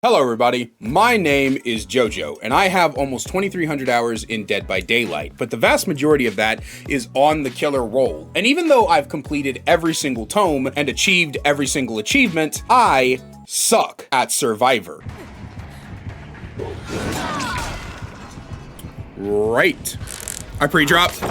Hello everybody, my name is Jojo, and I have almost 2,300 hours in Dead by Daylight, but the vast majority of that is on the killer role. And even though I've completed every single tome and achieved every single achievement, I suck at Survivor. Right. I pre-dropped.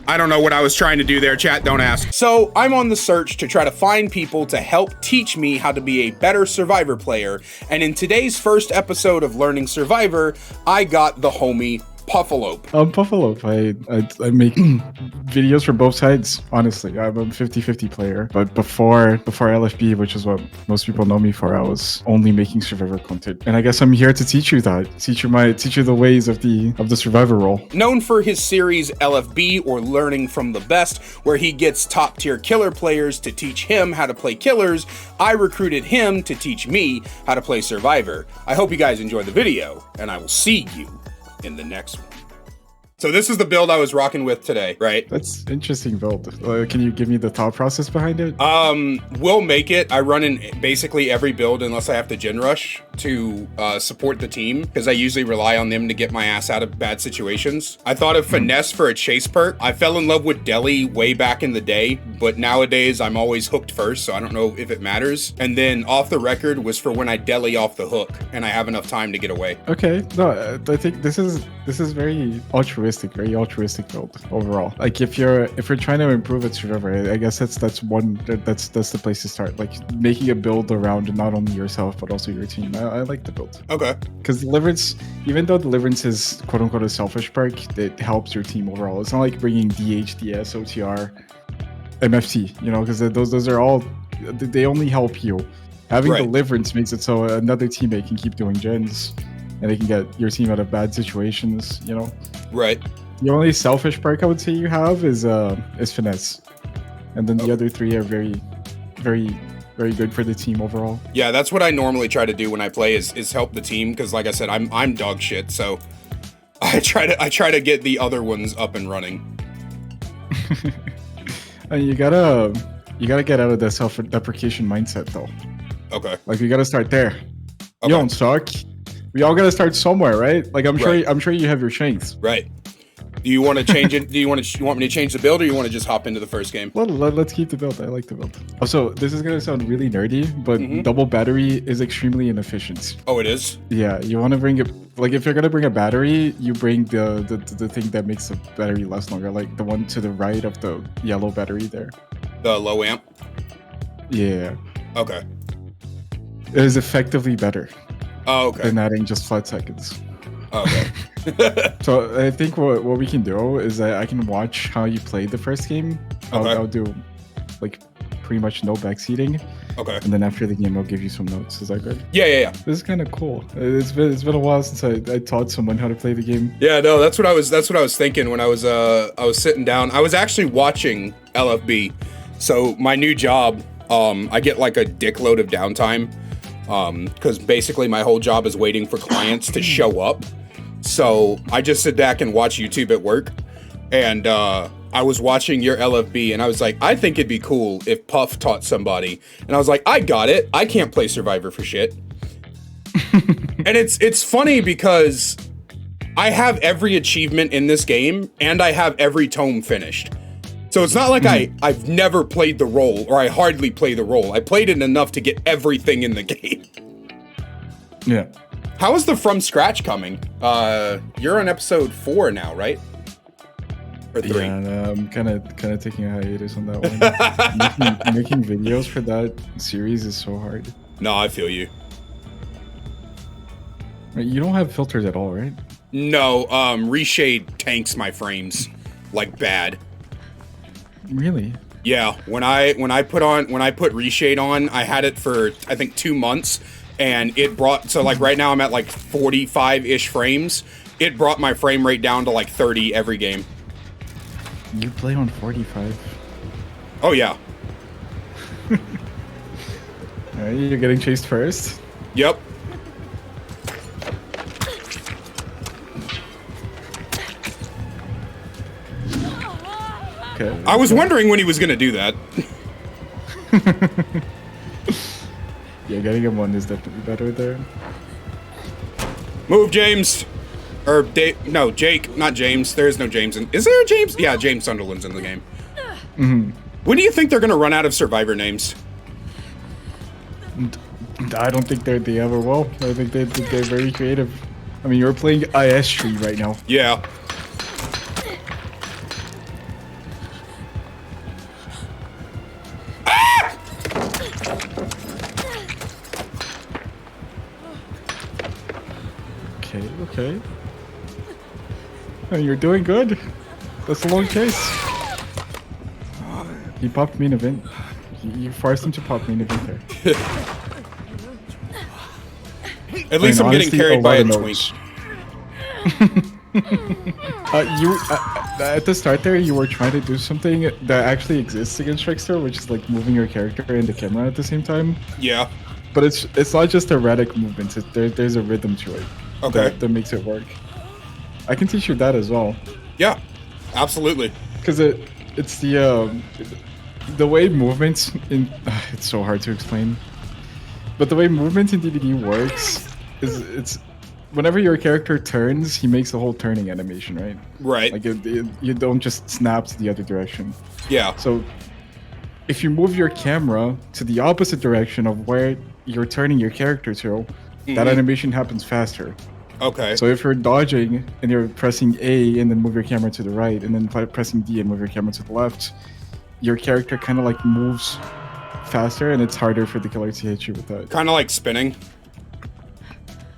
I don't know what I was trying to do there, chat, don't ask. So I'm on the search to try to find people to help teach me how to be a better Survivor player, and in today's first episode of Learning Survivor, I got the homie Puffalope. Puffalope. I make videos for both sides, honestly. I'm a 50-50 player. But before LFB, which is what most people know me for, I was only making Survivor content. And I guess I'm here to teach you that. Teach you the ways of the Survivor role. Known for his series LFB, or Learning from the Best, where he gets top tier killer players to teach him how to play killers, I recruited him to teach me how to play Survivor. I hope you guys enjoy the video, and I will see you in the next one. So this is the build I was rocking with today, right? That's interesting build. Can you give me the thought process behind it? We'll make it. I run in basically every build unless I have to gen rush to support the team, because I usually rely on them to get my ass out of bad situations. I thought of finesse for a chase perk. I fell in love with Deli way back in the day, but nowadays I'm always hooked first, so I don't know if it matters. And then off the record was for when I deli off the hook and I have enough time to get away. Okay, no, I think this is very altruistic build overall. Like if you're trying to improve at Survivor, I guess that's the place to start. Like making a build around not only yourself but also your team. I like the build. Okay. Because Deliverance, even though Deliverance is quote unquote a selfish perk, it helps your team overall. It's not like bringing DH, DS, OTR, MFT, you know, because those are all, they only help you. Having Deliverance makes it so another teammate can keep doing gens and they can get your team out of bad situations, you know? Right. The only selfish perk I would say you have is finesse. And then the other three are very, very, very good for the team overall. Yeah, that's what I normally try to do when I play is help the team, because like I said, I'm dog shit, so I try to get the other ones up and running. And you gotta get out of the self-deprecation mindset though. Okay. Like you gotta start there. Okay. You don't suck. We all gotta start somewhere, right? Like I'm sure you have your strengths. Right. Do you want to change it? Do you want me to change the build, or you want to just hop into the first game? Well, let's keep the build. I like the build. Also, this is gonna sound really nerdy, but double battery is extremely inefficient. Oh, it is? Yeah, you want to bring it. Like if you're gonna bring a battery, you bring the thing that makes the battery last longer, like the one to the right of the yellow battery there. The low amp. Yeah. Okay. It is effectively better. Oh, okay. Than adding just 5 seconds. Okay. So I think what we can do is I can watch how you played the first game. I'll do like pretty much no backseating. Okay. And then after the game, I'll give you some notes. Is that good? Yeah. This is kind of cool. It's been a while since I taught someone how to play the game. Yeah, no, that's what I was thinking when I was sitting down. I was actually watching LFB. So my new job, I get like a dickload of downtime. Because basically my whole job is waiting for clients to show up. So I just sit back and watch YouTube at work. And I was watching your LFB and I was like, I think it'd be cool if Puff taught somebody. And I was like, I got it. I can't play Survivor for shit. And it's funny because I have every achievement in this game and I have every tome finished. So it's not like I've never played the role, or I hardly play the role. I played it enough to get everything in the game. Yeah. How is the from scratch coming? You're on episode 4 now, right? Or 3? Yeah, I'm kind of taking a hiatus on that one. making videos for that series is so hard. No, I feel you. You don't have filters at all, right? No, Reshade tanks my frames like bad. Really? Yeah, when I put Reshade on, I had it for I think 2 months, and it brought, so like right now I'm at like 45-ish frames. It brought my frame rate down to like 30 every game. You play on 45? Oh yeah. You're getting chased first? Yep. Okay. I was wondering when he was gonna do that. Yeah, getting him one is definitely better there. Move, James. Or no, Jake, not James. There is no James. Is there a James? Yeah, James Sunderland's in the game. When do you think they're gonna run out of Survivor names? I don't think they ever will. I think they're very creative. I mean, you're playing IS Tree right now. Yeah. Okay. Oh, you're doing good. That's a long chase. He popped main event. You forced him to pop main event there. At least I'm getting carried by a twink. At the start there, you were trying to do something that actually exists against Trickster, which is like moving your character and the camera at the same time. Yeah. But it's not just erratic movements. There's a rhythm to it. Okay. That makes it work. I can teach you that as well. Yeah, absolutely. Because it's the way movements in it's so hard to explain. But the way movement in DBD works is it's whenever your character turns, he makes a whole turning animation, right? Right. Like you don't just snap to the other direction. Yeah. So if you move your camera to the opposite direction of where you're turning your character to, that animation happens faster. Okay. So if you're dodging and you're pressing A and then move your camera to the right and then pressing D and move your camera to the left, your character kind of like moves faster and it's harder for the killer to hit you with that. Kind of like spinning.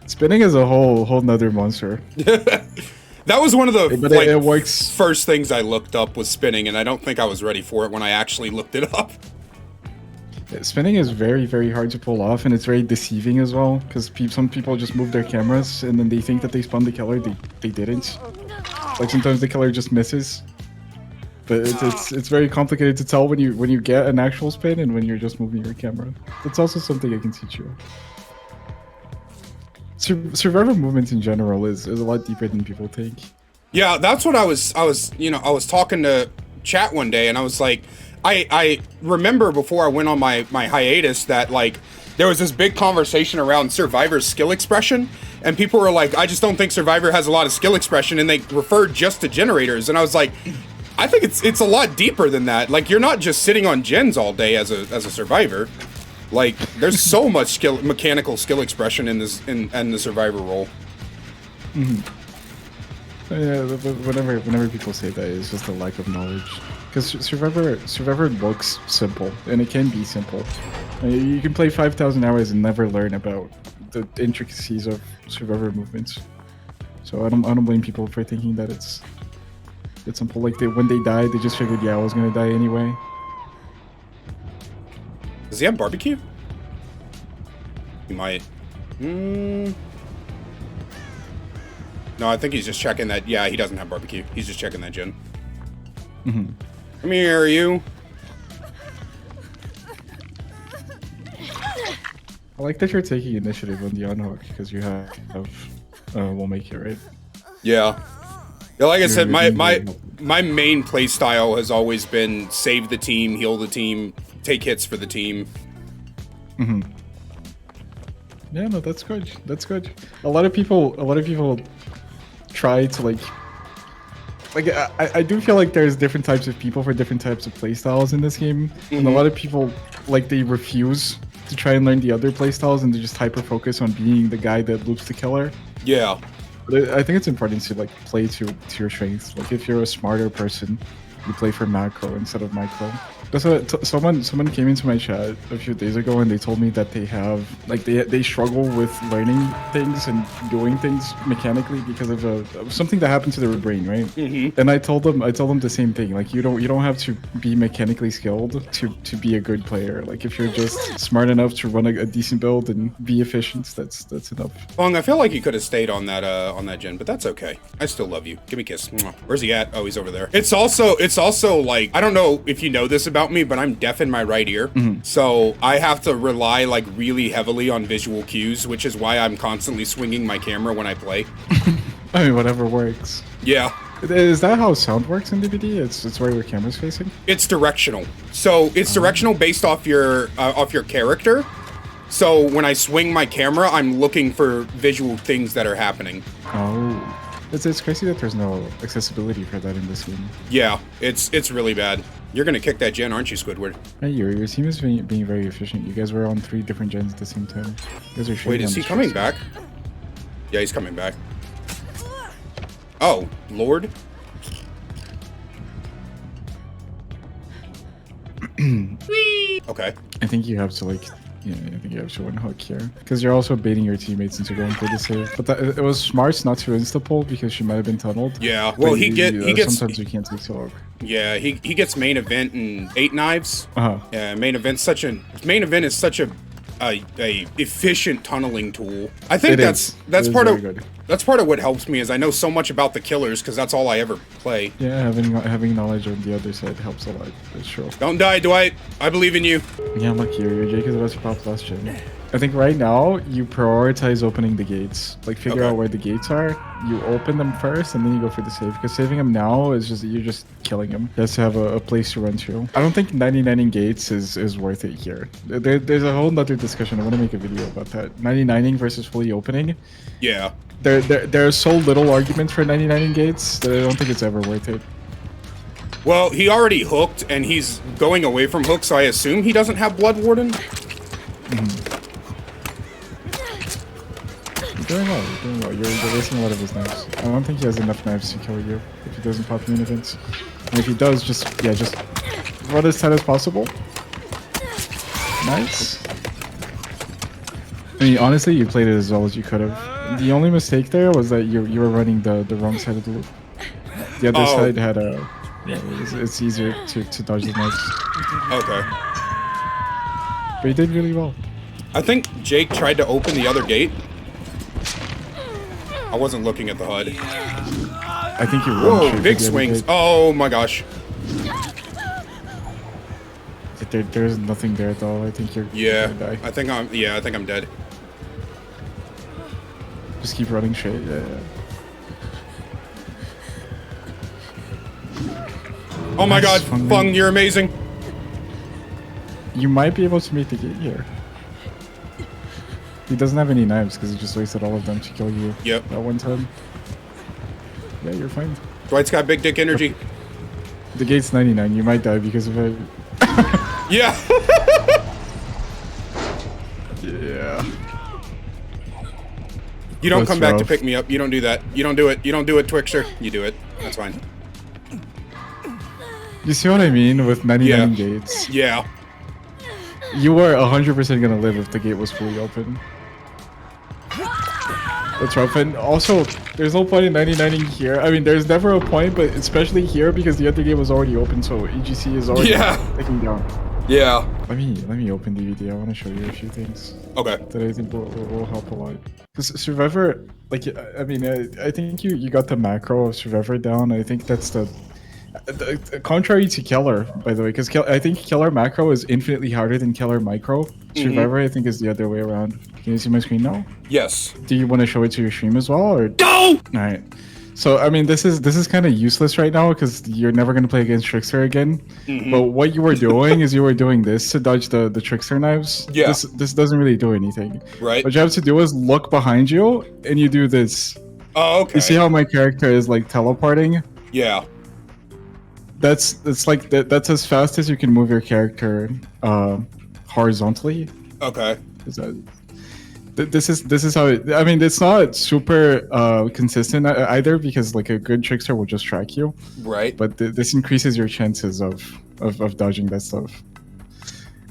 Spinning is a whole nother monster. That was one of the it works. First things I looked up was spinning, and I don't think I was ready for it when I actually looked it up. Spinning is very, very hard to pull off, and it's very deceiving as well, because some people just move their cameras, and then they think that they spun the killer. They didn't. Like, sometimes the killer just misses. But it's very complicated to tell when you get an actual spin and when you're just moving your camera. That's also something I can teach you. Survivor movement in general is a lot deeper than people think. Yeah, that's what I was talking to chat one day, and I was like, I remember before I went on my hiatus that like there was this big conversation around Survivor's skill expression, and people were like, I just don't think Survivor has a lot of skill expression, and they referred just to generators, and I was like, I think it's a lot deeper than that. Like, you're not just sitting on gens all day as a Survivor. Like, there's so much mechanical skill expression in the Survivor role. Yeah, whenever people say that, it's just a lack of knowledge. Because Survivor looks simple, and it can be simple. You can play 5,000 hours and never learn about the intricacies of Survivor movements. So I don't blame people for thinking that it's simple. Like when they died, they just figured, yeah, I was gonna die anyway. Does he have barbecue? He might. No, I think he's just checking that. Yeah, he doesn't have barbecue. He's just checking that gen. Come here, you. I like that you're taking initiative on the unhook because you have we'll make it right. Yeah. Yeah, like I said, my main play style has always been save the team, heal the team, take hits for the team. Yeah, no, that's good. That's good. A lot of people try to I do feel like there's different types of people for different types of playstyles in this game, and a lot of people they refuse to try and learn the other playstyles and they just hyper focus on being the guy that loops the killer. Yeah. But I think it's important to play to your strengths. Like if you're a smarter person, you play for macro instead of micro. Someone came into my chat a few days ago and they told me that they have they struggle with learning things and doing things mechanically because of something that happened to their brain, right? And I told them the same thing. Like you don't have to be mechanically skilled to be a good player. Like if you're just smart enough to run a decent build and be efficient, that's enough. Fong, I feel like you could have stayed on that gen, but that's okay. I still love you. Give me a kiss. Mwah. Where's he at? Oh, he's over there. It's also like, I don't know if you know this about me, but I'm deaf in my right ear, so I have to rely really heavily on visual cues, which is why I'm constantly swinging my camera when I play. I mean, whatever works. Yeah, Is that how sound works in DBD? It's where your camera's facing? It's directional. So it's directional based off your character. So when I swing my camera, I'm looking for visual things that are happening. Oh. It's crazy that there's no accessibility for that in this game. Yeah, it's really bad. You're gonna kick that gen, aren't you, Squidward? Hey, your team is being very efficient. You guys were on 3 different gens at the same time. You guys are shooting. Wait, is he coming back? Yeah, he's coming back. Oh, Lord. Okay. I think you have to like, yeah, I think you have to one hook here because you're also baiting your teammates into going for the save. But it was smart not to insta pull because she might have been tunneled. Yeah. Well, he gets. Sometimes we can't take so long. Yeah, he gets main event and 8 knives. Yeah, main event is such a efficient tunneling tool. I think that's part of what helps me is I know so much about the killers because that's all I ever play. Yeah, having knowledge on the other side helps a lot. That's true. Don't die, Dwight. I believe in you. Yeah, look here. Your Jake is about to pop last gen. I think right now you prioritize opening the gates. Like figure out where the gates are. You open them first and then you go for the save. Because saving him now is just you're just killing him. He has to have a place to run to. I don't think 99ing gates is worth it here. There's a whole nother discussion. I want to make a video about that. 99ing versus fully opening. Yeah. There are so little arguments for 99ing gates that I don't think it's ever worth it. Well, he already hooked and he's going away from hook, so I assume he doesn't have Blood Warden. You're doing well. You're wasting a lot of his knives. I don't think he has enough knives to kill you if he doesn't pop main events. And if he does, just run as tight as possible. Nice. I mean, honestly, you played it as well as you could have. The only mistake there was that you were running the wrong side of the loop. The other side had a... Yeah, it's easier to dodge the knives. Okay. But you did really well. I think Jake tried to open the other gate. I wasn't looking at the HUD. I think you Whoa, big swings. Oh my gosh. There's nothing there though. I think you're gonna die. I think I'm dead. Just keep running straight. Yeah. Oh my god, Fung, you're amazing. You might be able to make the gate here. He doesn't have any knives because he just wasted all of them to kill you. Yep. That one time. Yeah, you're fine. Dwight's got big dick energy. The gate's 99. You might die because of it. Yeah. Yeah. You don't come back to pick me up. You don't do that. You don't do it. You don't do it, Twixter. You do it. That's fine. You see what I mean with 99 gates? Yeah. You were 100% gonna live if the gate was fully open. That's rough. And also, there's no point in 99ing here. I mean, there's never a point, but especially here because the other gate was already open, so EGC is already taking down. Yeah. Let me open DVD. I want to show you a few things. Okay. That I think will help a lot. Because Survivor, like, I mean, I think you got the macro of Survivor down. I think that's the contrary to Killer, by the way, because I think Killer macro is infinitely harder than Killer micro. Survivor, I think, is the other way around. Can you see my screen now? Yes. Do you want to show it to your stream as well, or no? All right. So I mean, this is kind of useless right now because you're never gonna play against Trickster again. But what you were doing is you were doing this to dodge the Trickster knives. Yeah. This doesn't really do anything. Right. What you have to do is look behind you and you do this. Oh, okay. You see how my character is like teleporting? Yeah. That's as fast as you can move your character horizontally. Okay. This is how I mean, it's not super consistent either because like a good trickster will just track you. Right. But this increases your chances of dodging that stuff.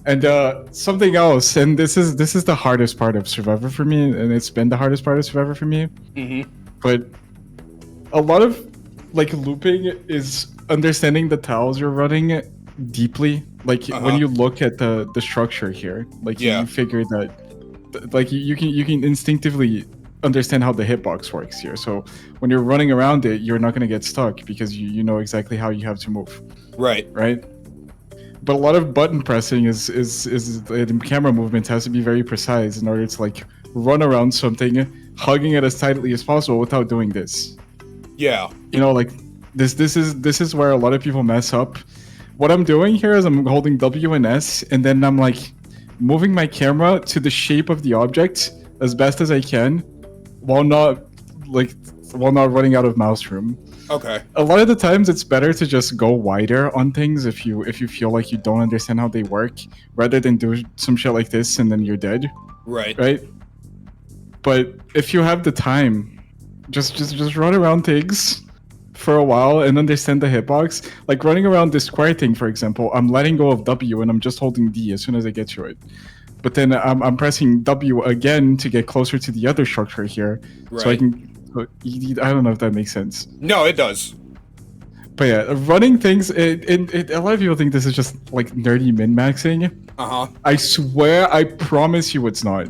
And something else, and this is the hardest part of Survivor for me, and it's been the hardest part of Survivor for me. But a lot of like looping is understanding the tiles you're running deeply. Like when you look at the structure here, like you figure that like you can instinctively understand how the hitbox works here. So when you're running around it, you're not going to get stuck because you know exactly how you have to move. Right. But a lot of button pressing is the camera movement has to be very precise in order to like run around something, hugging it as tightly as possible without doing this. Yeah. You know, like This is where a lot of people mess up. What I'm doing here is I'm holding W and S, and then I'm like moving my camera to the shape of the object as best as I can, while not like while not running out of mouse room. Okay. A lot of the times it's better to just go wider on things if you feel like you don't understand how they work, rather than do some shit like this and then you're dead. Right. Right? But if you have the time, just run around things for a while and understand the hitbox. Like running around this square thing, for example, I'm letting go of W and I'm just holding D as soon as I get to it. But then I'm pressing W again to get closer to the other structure here, Right. so I can. I don't know if that makes sense. No, it does. But yeah, running things. A lot of people think this is just like nerdy min maxing. I swear, I promise you, it's not.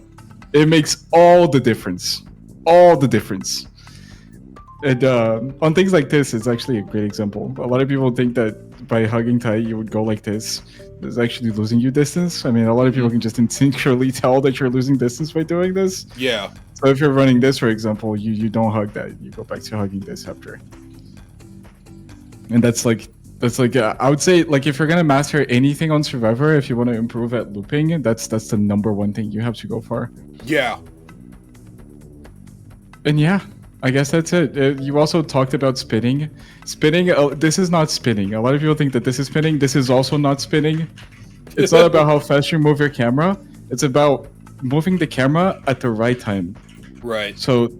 It makes all the difference. All the difference. And on things like this, it's actually a great example. A lot of people think that by hugging tight, you would go like this. It's actually losing you distance. I mean, a lot of people can just instinctually tell that you're losing distance by doing this. Yeah. So if you're running this, for example, you don't hug that. You go back to hugging this after. And that's like I would say, like, if you're gonna master anything on Survivor, if you want to improve at looping, that's the #1 thing you have to go for. Yeah. And yeah, I guess that's it. You also talked about spinning. Spinning, this is not spinning. A lot of people think that this is spinning. This is also not spinning. It's not about how fast you move your camera. It's about moving the camera at the right time. Right. So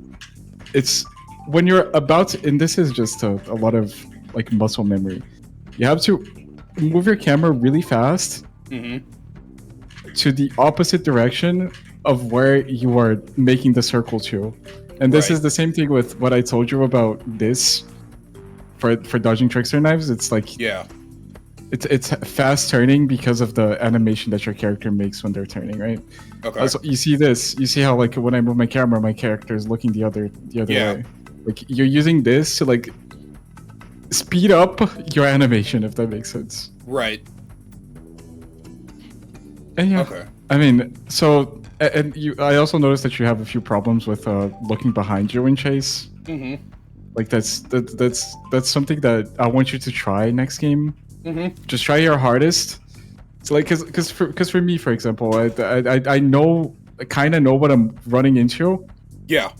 it's when you're about to, and this is just a lot of like muscle memory. You have to move your camera really fast to the opposite direction of where you are making the circle to. And this is the same thing with what I told you about this for dodging trickster knives. It's like it's fast turning because of the animation that your character makes when they're turning, right? Okay. Also, you see this. You see how like when I move my camera, my character is looking the other way. Like you're using this to like speed up your animation, if that makes sense. Right. And yeah. Okay. I mean, so and I also noticed that you have a few problems with looking behind you in chase. Like that's something that I want you to try next game. Just try your hardest. So like, cause for me, for example, I know, I kind of know what I'm running into. Yeah.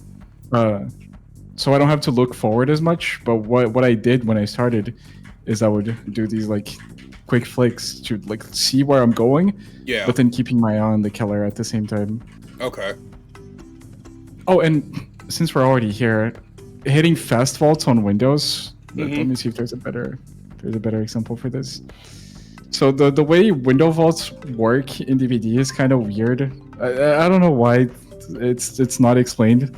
So I don't have to look forward as much. But what I did when I started is I would do these like quick flicks to like see where I'm going. Yeah. But then keeping my eye on the killer at the same time. Okay. Oh, and since we're already here, hitting fast vaults on Windows. Let me see if there's a better example for this. So the way window vaults work in DVD is kind of weird. I don't know why it's not explained,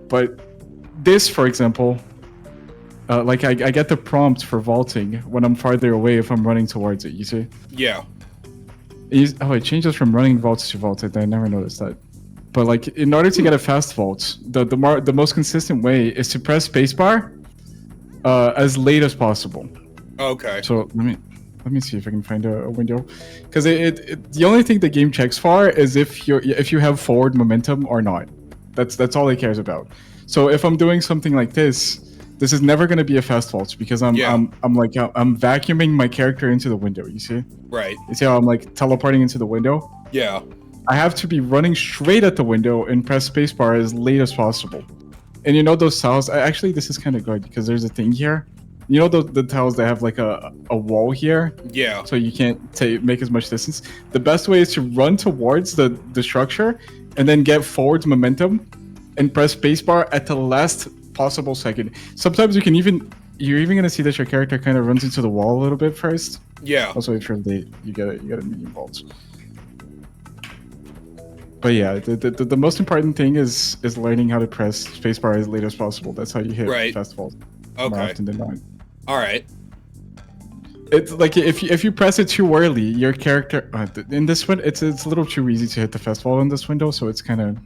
but this, for example, like I get the prompt for vaulting when I'm farther away if I'm running towards it. You see? Yeah. It changes from running vaults to vaulted. I never noticed that. But like, in order to get a fast vault, the most consistent way is to press spacebar as late as possible. Okay. So let me see if I can find a window, because the only thing the game checks for is if you have forward momentum or not. That's all it cares about. So if I'm doing something like this is never going to be a fast vault because I'm vacuuming my character into the window. You see? Right. You see how I'm like teleporting into the window? Yeah. I have to be running straight at the window and press spacebar as late as possible. And you know those tiles? Actually, this is kind of good because there's a thing here. You know the tiles that have like a wall here? Yeah. So you can't make as much distance. The best way is to run towards the structure and then get forward momentum and press spacebar at the last possible second. Sometimes you're even gonna see that your character kind of runs into the wall a little bit first. Yeah. Also, if you're late, you get a medium vault. But yeah, the most important thing is learning how to press spacebar as late as possible. That's how you hit fast vault. Okay. More often than not. All right. It's like if you press it too early, your character in this one it's a little too easy to hit the fast vault in this window, so it's kind of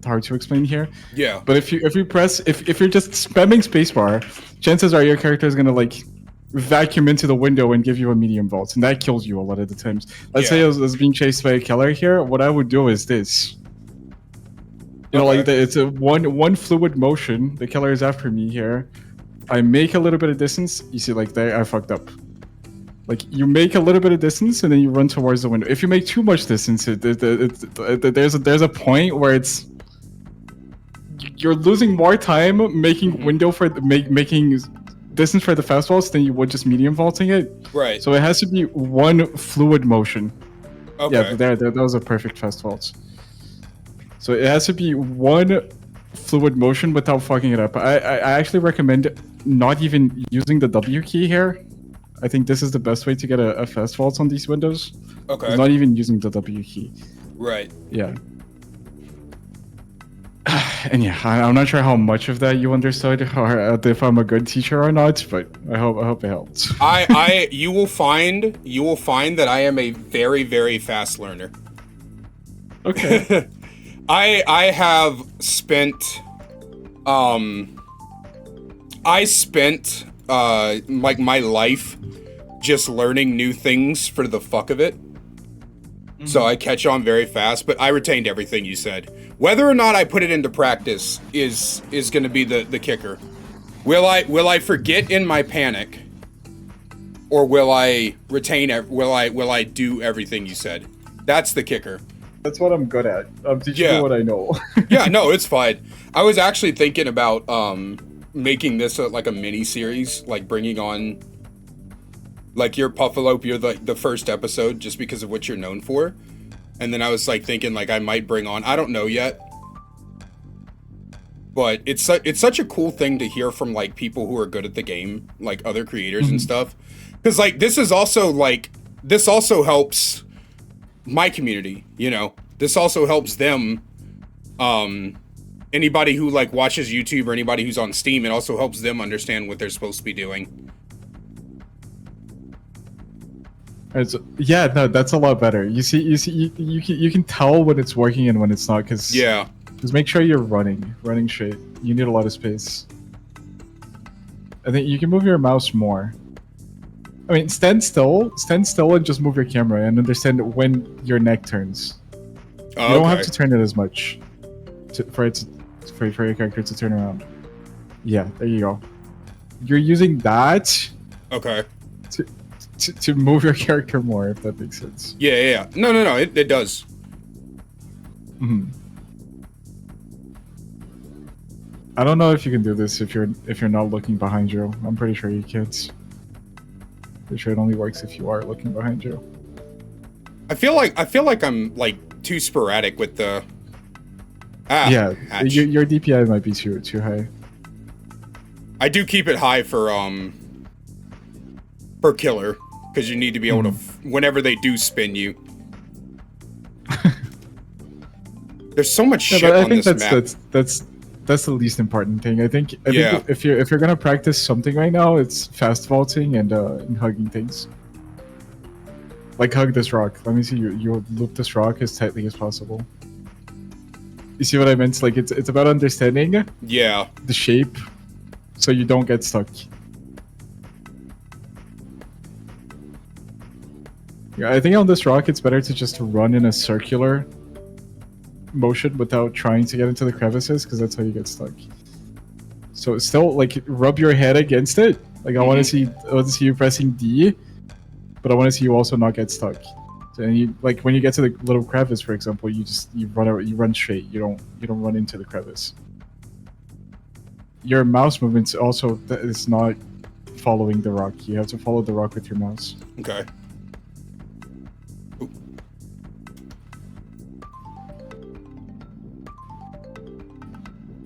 hard to explain here. Yeah. But if you're just spamming spacebar, chances are your character is gonna like vacuum into the window and give you a medium vault, and that kills you a lot of the times. Let's say I was being chased by a killer here. What I would do is this. You know, like it's a one fluid motion. The killer is after me here. I make a little bit of distance. You see, like there, I fucked up. Like you make a little bit of distance and then you run towards the window. If you make too much distance, there's a point where you're losing more time making window for making distance for the fast vaults than you would just medium vaulting it. Right. So it has to be one fluid motion. Okay. Yeah, that was a perfect fast vault. So it has to be one fluid motion without fucking it up. I actually recommend not even using the W key here. I think this is the best way to get a fast vault on these windows. Okay. Not even using the W key. Right. Yeah. And yeah, I'm not sure how much of that you understood, or if I'm a good teacher or not, but I hope it helped. You will find that I am a very, very fast learner. Okay. I have spent like my life just learning new things for the fuck of it. Mm-hmm. So I catch on very fast, but I retained everything you said. Whether or not I put it into practice is going to be the kicker. Will I forget in my panic, or will I retain? Will I do everything you said? That's the kicker. That's what I'm good at. I'm teaching you what I know. Yeah, no, it's fine. I was actually thinking about making this like a mini series, like bringing on like your Puffalope, you're the first episode, just because of what you're known for. And then I was like thinking like I might bring on, I don't know yet, but it's such a cool thing to hear from like people who are good at the game, like other creators and stuff. Because like this also helps my community, you know. This also helps them. Anybody who like watches YouTube or anybody who's on Steam, it also helps them understand what they're supposed to be doing. Yeah, no, that's a lot better. You can tell when it's working and when it's not, because just make sure you're running straight. You need a lot of space. I think you can move your mouse more. I mean, stand still and just move your camera and understand when your neck turns. You don't have to turn it as much for your character to turn around. Yeah, there you go. You're using that. Okay. To move your character more, if that makes sense. Yeah. No, it does. Mm-hmm. I don't know if you can do this if you're not looking behind you. I'm pretty sure you can't. Pretty sure it only works if you are looking behind you. I feel like I'm like too sporadic with the. Yeah, your DPI might be too high. I do keep it high for killer, because you need to be able to whenever they do spin you. There's so much shit on this map. That's the least important thing. I think if you're gonna practice something right now, it's fast vaulting and hugging things. Like hug this rock. Let me see you loop this rock as tightly as possible. You see what I meant? Like it's about understanding the shape so you don't get stuck. Yeah, I think on this rock it's better to just run in a circular motion without trying to get into the crevices, because that's how you get stuck. So still like rub your head against it. Like I want to see you pressing D, but I want to see you also not get stuck. So, and you like when you get to the little crevice, for example, you run straight. You don't run into the crevice. Your mouse movements also is not following the rock. You have to follow the rock with your mouse. Okay.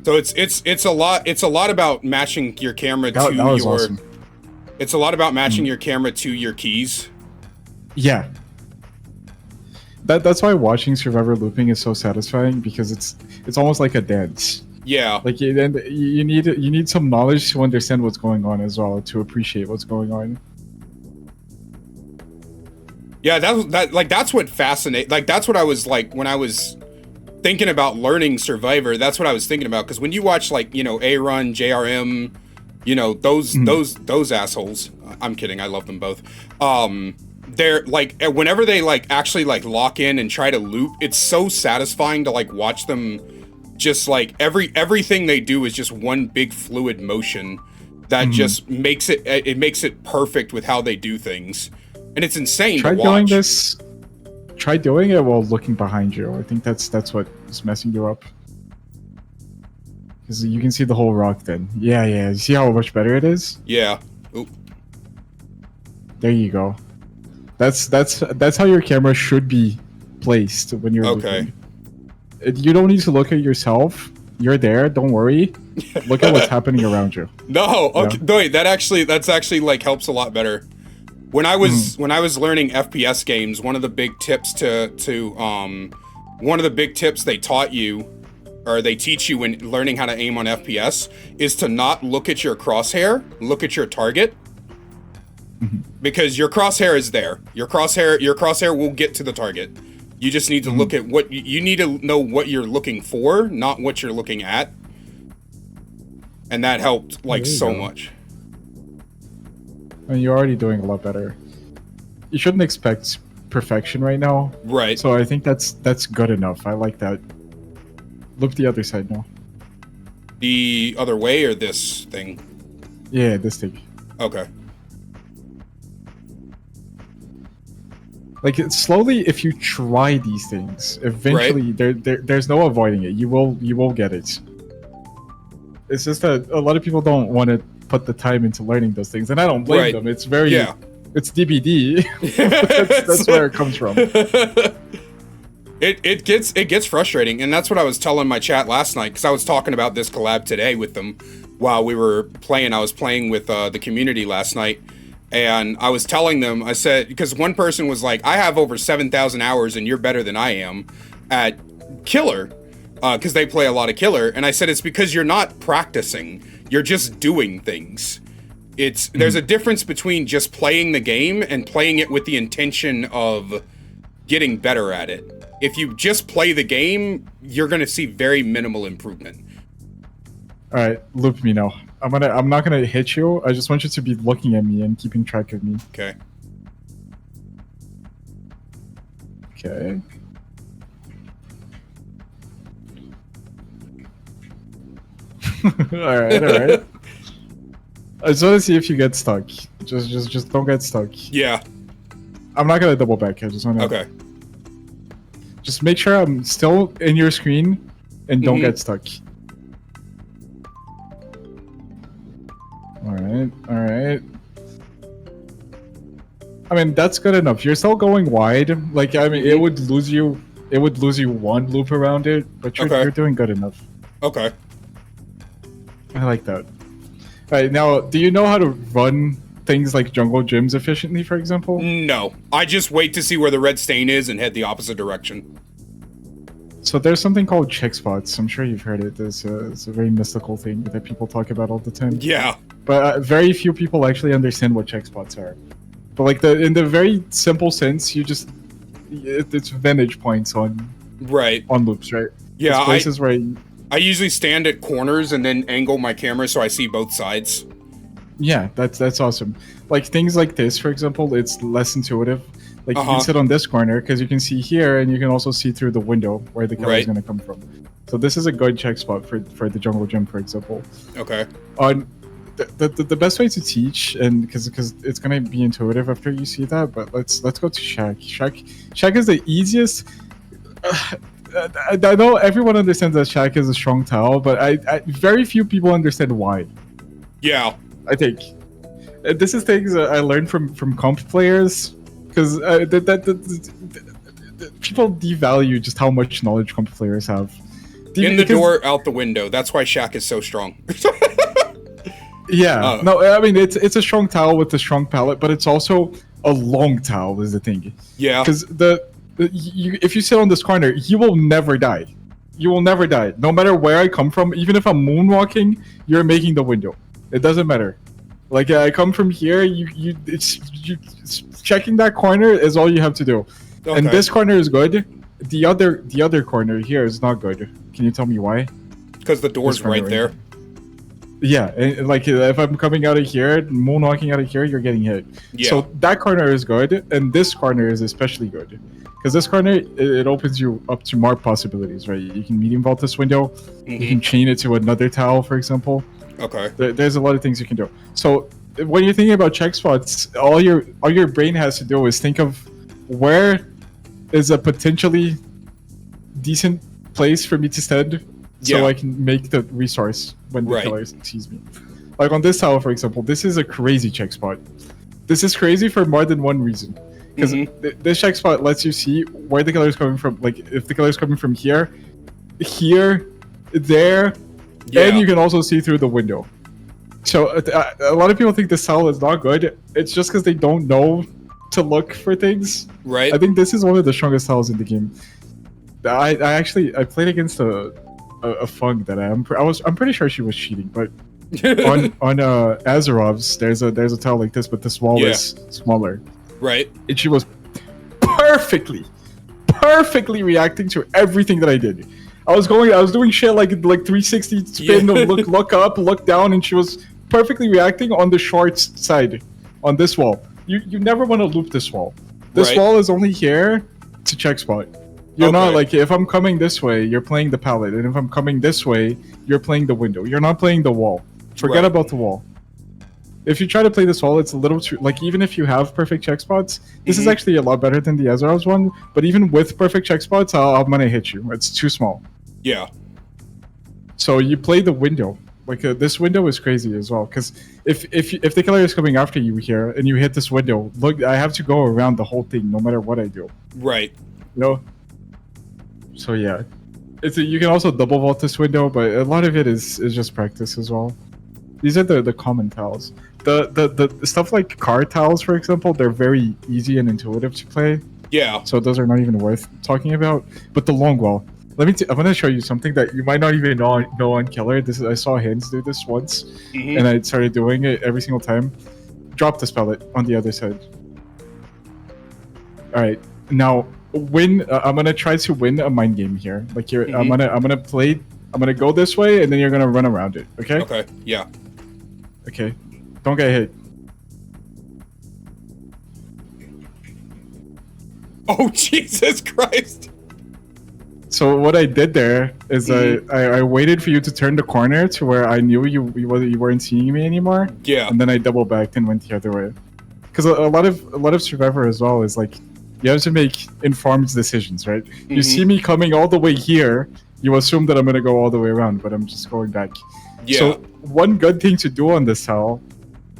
So it's a lot about matching your camera to your. Awesome. It's a lot about matching your camera to your keys. Yeah. That's why watching Survivor looping is so satisfying, because it's almost like a dance. Yeah. Like you need some knowledge to understand what's going on as well, to appreciate what's going on. Yeah, that's what fascinates. Like that's what I was like when I was thinking about learning Survivor. That's what I was thinking about, because when you watch like, you know, A Run, JRM, you know, those assholes. I'm kidding. I love them both. They're like, whenever they like actually like lock in and try to loop, it's so satisfying to like watch them. Just like everything they do is just one big fluid motion, that just makes it perfect with how they do things, and it's insane Try to watch. doing this. Try doing it while looking behind you. I think that's what is messing you up. Because you can see the whole rock then. Yeah. You see how much better it is? Yeah. Oop. There you go. That's how your camera should be placed when you're okay. looking. You don't need to look at yourself. You're there. Don't worry. Look at what's happening around you. No. Okay. Yeah. Wait. That's actually like helps a lot better. When I was learning FPS games, one of the big tips they taught you, or they teach you when learning how to aim on FPS, is to not look at your crosshair, look at your target. Because your crosshair is there. Your crosshair will get to the target. You just need to look at what you need to know what you're looking for, not what you're looking at. And that helped like so much. And you're already doing a lot better. You shouldn't expect perfection right now. Right. So I think that's good enough. I like that. Look the other side now. The other way or this thing? Yeah, this thing. Okay. Like slowly, if you try these things, eventually there's no avoiding it. You will get it. It's just that a lot of people don't want to put the time into learning those things, and I don't blame them. It's it's DBD. that's where it comes from. It gets frustrating, and that's what I was telling my chat last night, because I was talking about this collab today with them while we were playing. I was playing with the community last night. And I was telling them, I said, because one person was like, I have over 7,000 hours and you're better than I am at Killer, because they play a lot of Killer. And I said, it's because you're not practicing. You're just doing things. There's a difference between just playing the game and playing it with the intention of getting better at it. If you just play the game, you're going to see very minimal improvement. All right, loop me now. I'm not gonna hit you. I just want you to be looking at me and keeping track of me. Okay. Okay. all right. I just want to see if you get stuck. Just don't get stuck. Yeah. I'm not gonna double back. I just want to. Okay. Just make sure I'm still in your screen and don't get stuck. All right. I mean, that's good enough. You're still going wide. Like, I mean, it would lose you one loop around it, but you're doing good enough. Okay. I like that. All right, now, do you know how to run things like jungle gyms efficiently, for example? No. I just wait to see where the red stain is and head the opposite direction. So there's something called check spots. I'm sure you've heard it. It's a very mystical thing that people talk about all the time. Yeah. But very few people actually understand what check spots are. But like in the very simple sense, it's vantage points on loops, right? Yeah. It's places where I usually stand at corners and then angle my camera so I see both sides. Yeah, that's awesome. Like things like this, for example, it's less intuitive. Like you can sit on this corner because you can see here, and you can also see through the window where the color is going to come from. So this is a good check spot for the jungle gym, for example. Okay. The best way to teach, and because it's going to be intuitive after you see that, but let's go to Shack. Shack is the easiest. I know everyone understands that Shack is a strong tile, but I very few people understand why. Yeah. I think this is things I learned from comp players. Because people devalue just how much knowledge comp players have. In the door, out the window. That's why Shaq is so strong. Yeah. No, I mean, it's a strong tile with a strong palette, but it's also a long tile is the thing. Yeah. Because if you sit on this corner, you will never die. You will never die. No matter where I come from, even if I'm moonwalking, you're making the window. It doesn't matter. Like I come from here, it's checking that corner is all you have to do. Okay. And this corner is good. The other corner here is not good. Can you tell me why? Because the door's right there. Yeah, and like if I'm coming out of here, moonwalking out of here, you're getting hit. Yeah. So that corner is good, and this corner is especially good. Because this corner, it opens you up to more possibilities, right? You can medium vault this window. You can chain it to another tile, for example. Okay. There's a lot of things you can do. So when you're thinking about check spots, all your brain has to do is think of where is a potentially decent place for me to stand, so I can make the resource when the killer sees me. Like on this tower, for example, this is a crazy check spot. This is crazy for more than one reason. Because this check spot lets you see where the killer is coming from. Like if the killer is coming from here, there, and you can also see through the window. So a lot of people think this tile is not good. It's just because they don't know to look for things. Right. I think this is one of the strongest tiles in the game. I played against a Fung that I'm pretty sure she was cheating, but on Azerov's there's a tile like this, but this wall is smaller. Right. And she was perfectly reacting to everything that I did. I was doing shit like 360 spin, look up, look down, and she was perfectly reacting on the short side, on this wall. You never want to loop this wall. This wall is only here to check spot. You're not like, if I'm coming this way, you're playing the pallet, and if I'm coming this way, you're playing the window. You're not playing the wall. Forget about the wall. If you try to play this wall, it's a little too, like, even if you have perfect check spots, this is actually a lot better than the Azerov's one, but even with perfect check spots, I'm gonna hit you. It's too small. Yeah. So you play the window. Like, this window is crazy as well, because if the killer is coming after you here, and you hit this window, look, I have to go around the whole thing, no matter what I do. Right. You know? So yeah. You can also double vault this window, but a lot of it is just practice as well. These are the common tiles. The stuff like car tiles, for example, they're very easy and intuitive to play. Yeah. So those are not even worth talking about. But the long wall. I'm gonna show you something that you might not even know on Killer. I saw Hans do this once, and I started doing it every single time. Drop this pellet on the other side. All right, now win. I'm gonna try to win a mind game here. Like here, I'm gonna play. I'm gonna go this way, and then you're gonna run around it. Okay? Okay. Yeah. Okay. Don't get hit. Oh, Jesus Christ! So what I did there is I waited for you to turn the corner to where I knew you weren't seeing me anymore. Yeah. And then I double backed and went the other way. Because a lot of Survivor as well is like, you have to make informed decisions, right? You see me coming all the way here, you assume that I'm gonna go all the way around, but I'm just going back. Yeah. So one good thing to do on this tile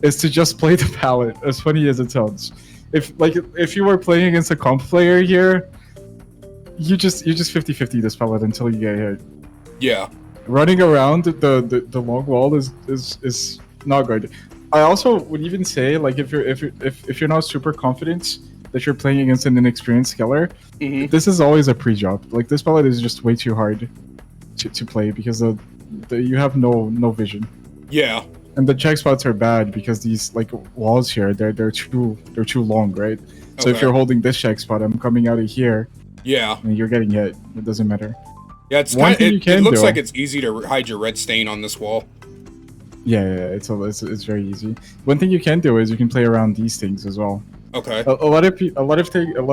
is to just play the palette, as funny as it sounds. If you were playing against a comp player here, you just 50-50 this palette until you get hit. Yeah. Running around the long wall is not good. I also would even say, like, if you're not super confident that you're playing against an inexperienced killer, this is always a pre-job. Like, this palette is just way too hard to play because you have no vision. Yeah. And the check spots are bad because these like walls here, they're too long, right? So if you're holding this check spot, I'm coming out of here. Yeah. And you're getting hit. It doesn't matter. Yeah, it's kind of, it looks like it's easy to hide your red stain on this wall. Yeah, it's very easy. One thing you can do is you can play around these things as well. Okay. A lot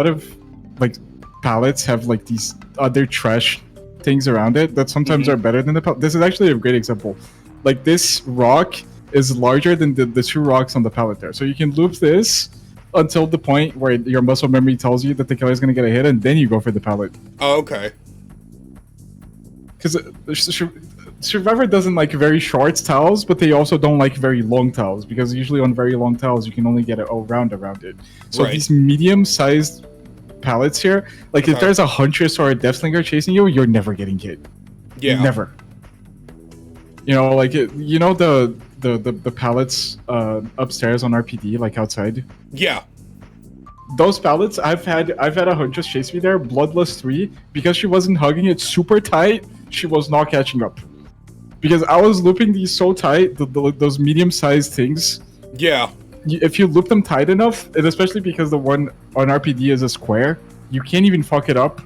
of like palettes have like these other trash things around it that sometimes are better than the palette. This is actually a great example. Like, this rock is larger than the two rocks on the palette there. So you can loop this until the point where your muscle memory tells you that the killer is going to get a hit, and then you go for the pallet. Oh, okay. Because Survivor doesn't like very short tiles, but they also don't like very long tiles, because usually on very long tiles you can only get a round around it. So these medium-sized pallets here, like if there's a Huntress or a Deathslinger chasing you, you're never getting hit. Yeah. Never. You know, like the pallets upstairs on RPD, like outside. Yeah. Those pallets, I've had a Huntress chase me there, Bloodlust 3, because she wasn't hugging it super tight, she was not catching up. Because I was looping these so tight, those medium-sized things. Yeah. If you loop them tight enough, and especially because the one on RPD is a square, you can't even fuck it up.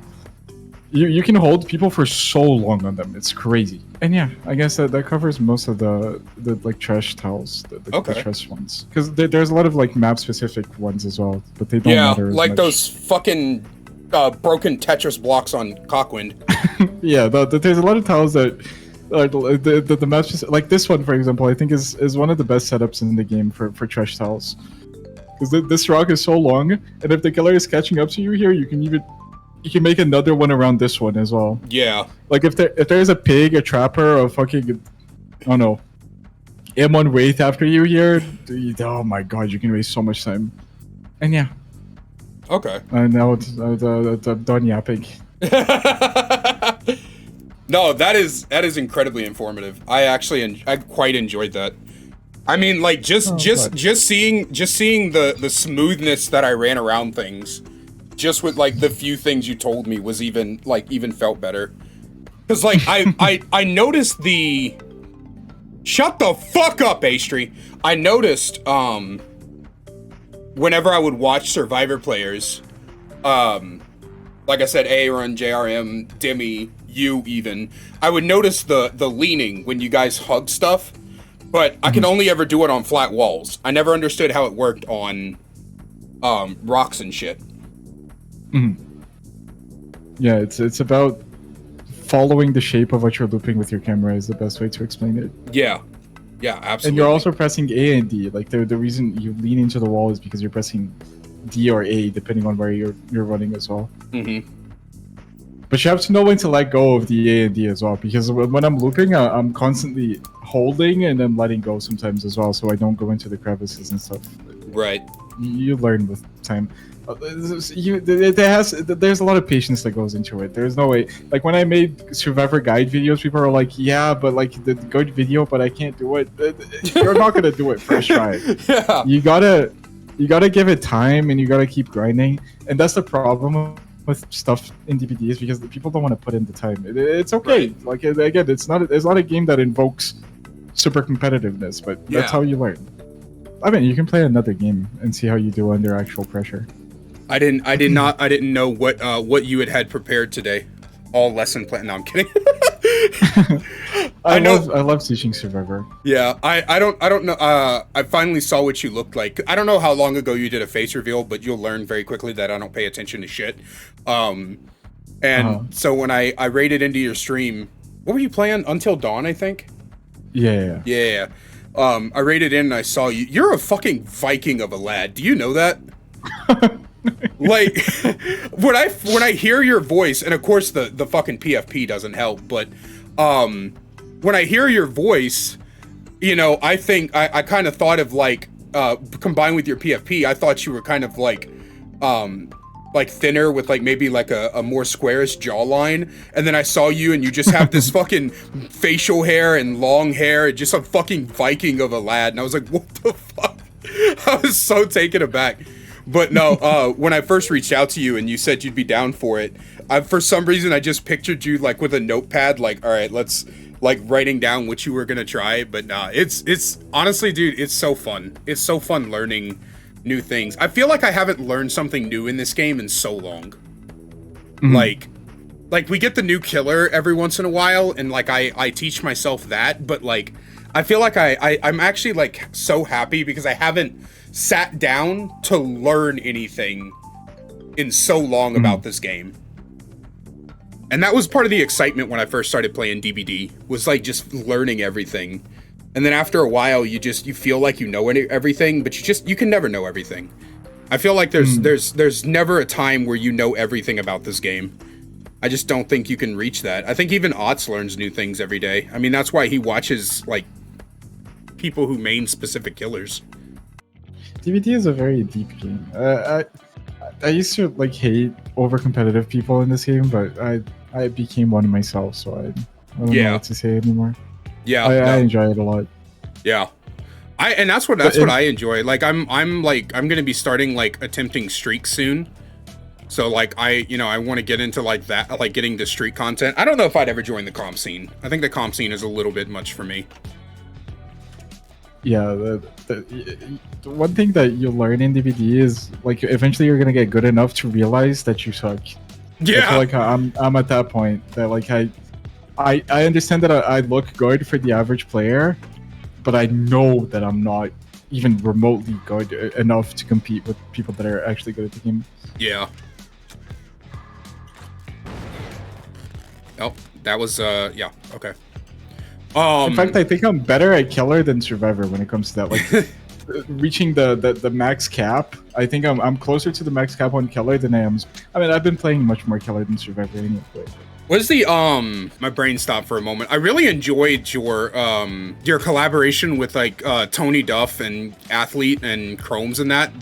You can hold people for so long on them. It's crazy. And yeah, I guess that covers most of the like trash tiles, the trash ones. Because there's a lot of like map specific ones as well, but they don't matter as like much. those fucking broken Tetris blocks on Cockwind. Yeah, there's a lot of tiles that The maps, like this one, for example, I think is one of the best setups in the game for trash tiles. Because this rock is so long, and if the killer is catching up to you here, you can make another one around this one as well. Yeah. Like if there's a pig, a trapper, a fucking, I don't know, M1 wraith after you here, oh my god, you can waste so much time. And yeah. Okay. Now it's done yapping. No, that is incredibly informative. I quite enjoyed that. I mean, like just seeing the smoothness that I ran around things, just with like the few things you told me was even felt better. Cause like I noticed the shut the fuck up, Astri. I noticed whenever I would watch Survivor players, like I said, Aaron, JRM, Demi, you even, I would notice the leaning when you guys hug stuff, but I can only ever do it on flat walls. I never understood how it worked on rocks and shit. Yeah, it's about following the shape of what you're looping with your camera is the best way to explain it. Yeah. Yeah, absolutely. And you're also pressing A and D. Like the reason you lean into the wall is because you're pressing D or A depending on where you're running as well. But you have to know when to let go of the A and D as well, because when I'm looping, I'm constantly holding and then letting go sometimes as well, so I don't go into the crevices and stuff. Right. You learn with time. There's a lot of patience that goes into it. There's no way. Like when I made Survivor guide videos, people are like, "Yeah, but like the good video, but I can't do it." You're not gonna do it first try. Yeah. You gotta give it time, and you gotta keep grinding. And that's the problem with stuff in DVDs, because the people don't want to put in the time. It's okay. Right. Like again, it's not a game that invokes super competitiveness, but that's how you learn. I mean, you can play another game and see how you do under actual pressure. I didn't know what you had prepared today. All lesson plan. No, I'm kidding. I love teaching Survivor. Yeah, I don't know. I finally saw what you looked like. I don't know how long ago you did a face reveal, but you'll learn very quickly that I don't pay attention to shit. So when I raided into your stream, what were you playing? Until Dawn, I think. Yeah. I raided in and I saw you. You're a fucking Viking of a lad. Do you know that? Like when I hear your voice, and of course the fucking PFP doesn't help, but when I hear your voice, you know, I think I kind of thought of like combined with your PFP, I thought you were kind of like thinner with like maybe like a more squarish jawline, and then I saw you and you just have this fucking facial hair and long hair, just a fucking Viking of a lad, and I was like, what the fuck? I was so taken aback. But no, when I first reached out to you and you said you'd be down for it, for some reason I just pictured you like with a notepad, like, all right, let's like writing down what you were gonna try. But nah, it's honestly, dude, it's so fun. It's so fun learning new things. I feel like I haven't learned something new in this game in so long. Like we get the new killer every once in a while, and like I teach myself that, but like I feel like I'm actually like so happy because I haven't sat down to learn anything in so long about this game. And that was part of the excitement when I first started playing DBD, was like just learning everything. And then after a while, you feel like you know everything, but you can never know everything. I feel like there's never a time where you know everything about this game. I just don't think you can reach that. I think even Otz learns new things every day. I mean, that's why he watches like people who main specific killers. DBD is a very deep game. I used to like hate over competitive people in this game, but I became one myself, so I don't know what to say anymore. Yeah, I enjoy it a lot. Yeah, that's what I enjoy. Like I'm gonna be starting like attempting streaks soon. So like I want to get into like that, like getting the streak content. I don't know if I'd ever join the comp scene. I think the comp scene is a little bit much for me. Yeah, the one thing that you learn in DBD is like eventually you're gonna get good enough to realize that you suck. Yeah. I feel like I'm at that point that like I understand that I look good for the average player, but I know that I'm not even remotely good enough to compete with people that are actually good at the game. Yeah. Oh, that was yeah, okay. In fact, I think I'm better at killer than survivor when it comes to that. Like reaching the max cap. I think I'm closer to the max cap on killer than I am. I mean, I've been playing much more killer than survivor anyway. What's the my brain stopped for a moment. I really enjoyed your collaboration with like Tony Duff and Athlete and Chromes and that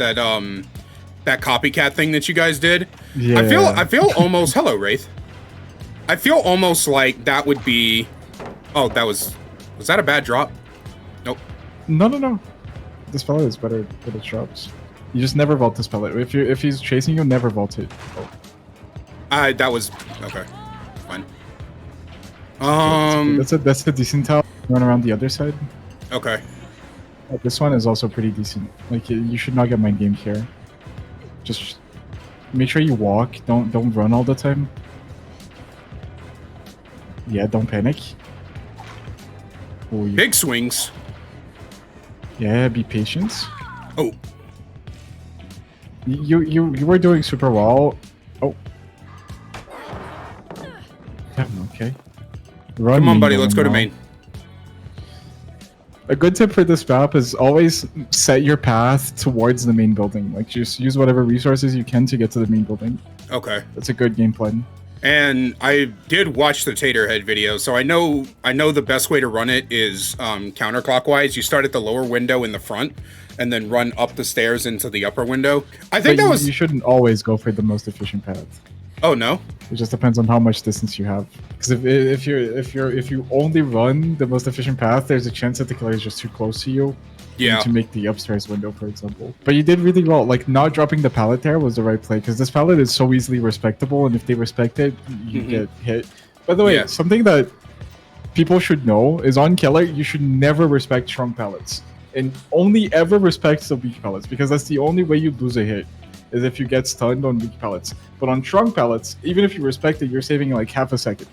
copycat thing that you guys did. Yeah. I feel almost hello Wraith. I feel almost like that would be oh, was that a bad drop? Nope. No. This pellet is better with its drops. You just never vault this pellet. If he's chasing you, never vault it. Oh. That was okay. Fine. That's a decent tile. Run around the other side. Okay. This one is also pretty decent. Like you should not get mind gamed here. Just make sure you walk. Don't run all the time. Yeah, don't panic. Oh, big swings. Yeah, be patient. Oh. You were doing super well. Oh. Yeah, okay. Run. Come on, buddy. Let's go to main. A good tip for this map is always set your path towards the main building. Like, just use whatever resources you can to get to the main building. Okay. That's a good game plan. And I did watch the Taterhead video, so I know the best way to run it is counterclockwise. You start at the lower window in the front, and then run up the stairs into the upper window. I think you shouldn't always go for the most efficient path. Oh no. It just depends on how much distance you have. Because if you only run the most efficient path, there's a chance that the killer is just too close to you. Yeah. To make the upstairs window, for example. But you did really well. Like, not dropping the pallet there was the right play, because this pallet is so easily respectable, and if they respect it, you get hit. By the way, something that people should know is on killer, you should never respect shrunk pallets. And only ever respect the weak pallets, because that's the only way you lose a hit, is if you get stunned on weak pallets. But on shrunk pallets, even if you respect it, you're saving like half a second.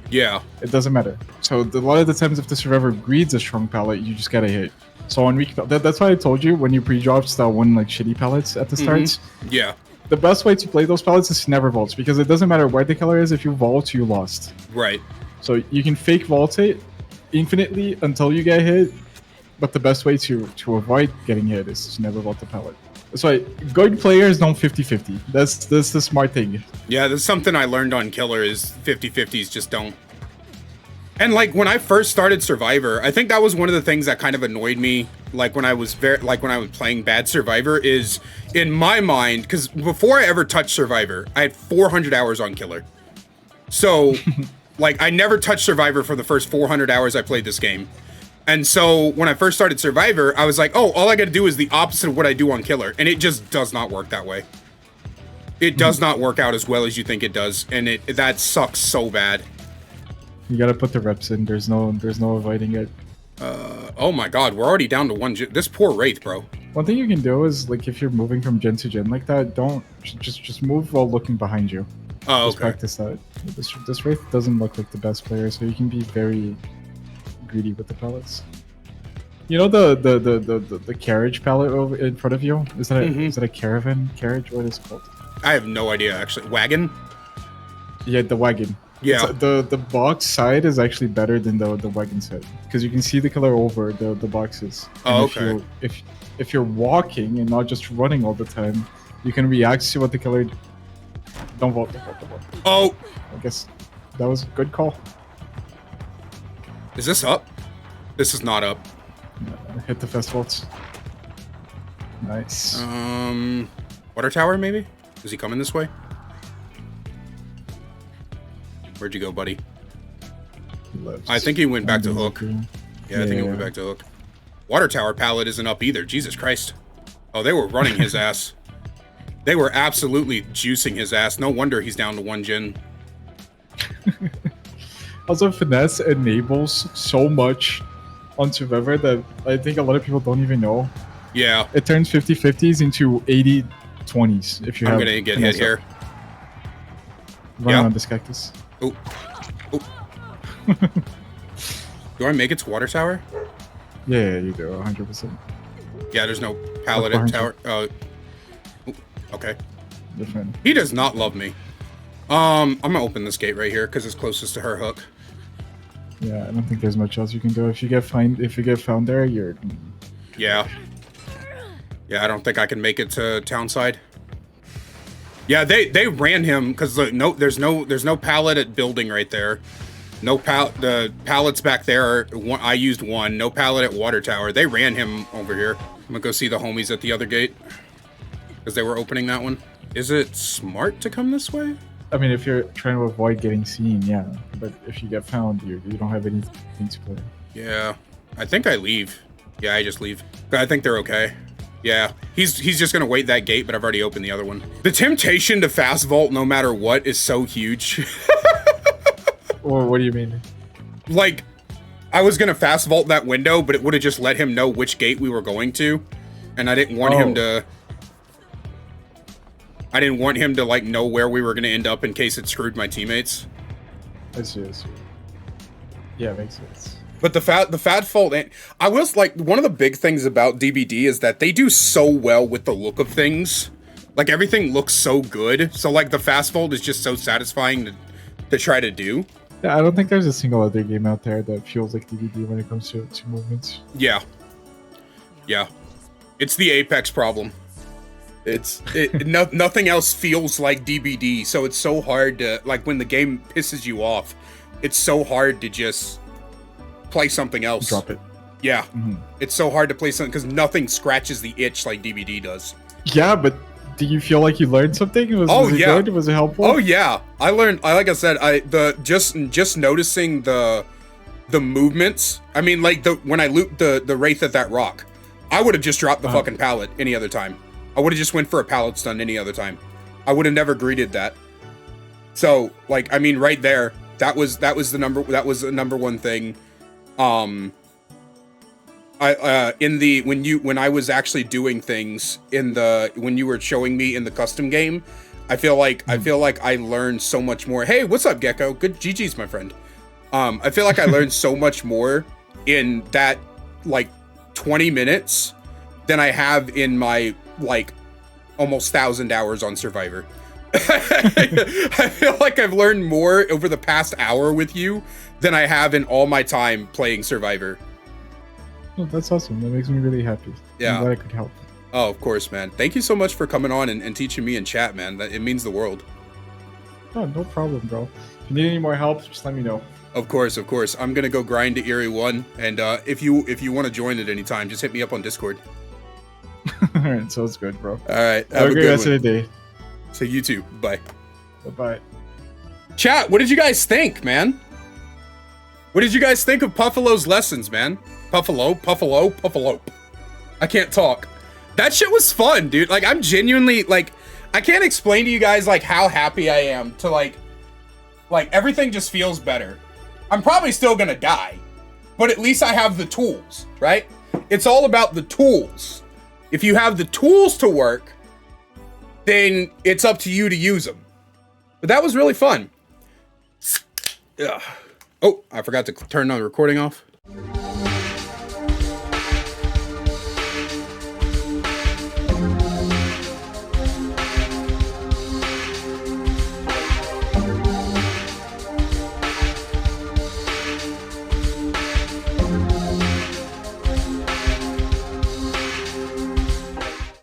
Yeah. It doesn't matter. So a lot of the times if the survivor greeds a shrunk pallet, you just get a hit. So on weak, that's why I told you when you pre-drops that one like shitty pallets at the starts. Yeah. The best way to play those pallets is to never vault, because it doesn't matter where the killer is. If you vault, you lost. Right. So you can fake vault it infinitely until you get hit, but the best way to avoid getting hit is to never vault the pallet. That's why good players don't 50-50. That's the smart thing. Yeah, that's something I learned on killer is 50-50s just don't. And like when I first started Survivor, I think that was one of the things that kind of annoyed me. Like when I was playing bad Survivor, is in my mind, because before I ever touched Survivor, I had 400 hours on killer. So, like I never touched Survivor for the first 400 hours I played this game. And so when I first started Survivor, I was like, oh, all I got to do is the opposite of what I do on killer, and it just does not work that way. It does not work out as well as you think it does, and that sucks so bad. You gotta put the reps in. There's no avoiding it. Oh my god, we're already down to one gen. This poor Wraith, bro. One thing you can do is, like, if you're moving from gen to gen like that, don't just move while looking behind you. Oh, just okay. Practice that. This Wraith doesn't look like the best player, so you can be very greedy with the pellets. You know the carriage pallet over in front of you? Is that is that a caravan carriage? What is it called? I have no idea actually. Wagon? Yeah, the wagon. Yeah. The box side is actually better than the wagon side, because you can see the killer over the boxes. Oh, and okay. If you're walking and not just running all the time, you can react to what the killer. Don't vote. Oh. I guess that was a good call. Is this up? This is not up. Hit the festivals. Nice. Water tower maybe? Is he coming this way? Where'd you go, buddy? I think he went back to hook. Yeah, I think he went back to hook. Water tower pallet isn't up either. Jesus Christ. Oh, they were running his ass. They were absolutely juicing his ass. No wonder he's down to one gen. Also, finesse enables so much on Survivor that I think a lot of people don't even know. Yeah. It turns 50-50s into 80-20s if you have. I'm gonna get hit here. Run on this cactus. Oh. Do I make it to water tower? Yeah, you do, 100%. Yeah, there's no pallet at tower. Okay. Different. He does not love me. I'm gonna open this gate right here because it's closest to her hook. Yeah, I don't think there's much else you can do. If you get found there, you're. Yeah. Yeah, I don't think I can make it to Townside. Yeah, they ran him because there's no pallet at building right there. The pallets back there I used one. No pallet at water tower. They ran him over here. I'm gonna go see the homies at the other gate because they were opening that one. Is it smart to come this way? I mean, if you're trying to avoid getting seen, yeah. But if you get found, you don't have anything to play. Yeah, I think I leave. Yeah, I just leave. I think they're okay. Yeah, he's just gonna wait that gate, but I've already opened the other one. The temptation to fast vault no matter what is so huge. Well, what do you mean? Like, I was gonna fast vault that window, but it would have just let him know which gate we were going to, and I didn't want him to. I didn't want him to like know where we were gonna end up in case it screwed my teammates. I see. Yeah, makes sense. But the fat fault, I was like, one of the big things about DBD is that they do so well with the look of things. Like, everything looks so good. So like the fast fold is just so satisfying to try to do. Yeah, I don't think there's a single other game out there that feels like DBD when it comes to movements. Yeah. Yeah. It's the Apex problem. Nothing else feels like DBD, so it's so hard to, like, when the game pisses you off, it's so hard to just play something else. Drop it. Yeah. Mm-hmm. It's so hard to play something because nothing scratches the itch like DBD does. Yeah, but do you feel like you learned something? Was it good? Was it helpful? Oh yeah, I learned. Like I said, just noticing the movements. I mean, like when I looped the wraith at that rock, I would have just dropped the fucking pallet any other time. I would have just went for a pallet stun any other time. I would have never greeted that. So like, I mean, right there, that was the number one thing. When I was actually doing things when you were showing me in the custom game, I feel like I learned so much more. Hey, what's up, Gecko? Good GG's, my friend. I feel like I learned so much more in that like 20 minutes than I have in my like almost 1,000 hours on Survivor. I feel like I've learned more over the past hour with you than I have in all my time playing Survivor. Oh, that's awesome. That makes me really happy. Yeah. I'm glad I could help. Oh, of course, man. Thank you so much for coming on and teaching me in chat, man. It means the world. Oh, no problem, bro. If you need any more help, just let me know. Of course. I'm gonna go grind to Eerie 1, and if you want to join at any time, just hit me up on Discord. Alright, sounds good, bro. Alright, have a great rest of the day. So you too. Bye. Bye-bye. Chat, what did you guys think, man? What did you guys think of Puffalo's lessons, man? Puffalo. I can't talk. That shit was fun, dude. Like, I'm genuinely, like, I can't explain to you guys, like, how happy I am to, like, everything just feels better. I'm probably still gonna die, but at least I have the tools, right? It's all about the tools. If you have the tools to work, then it's up to you to use them. But that was really fun. Ugh. Oh, I forgot to turn the recording off.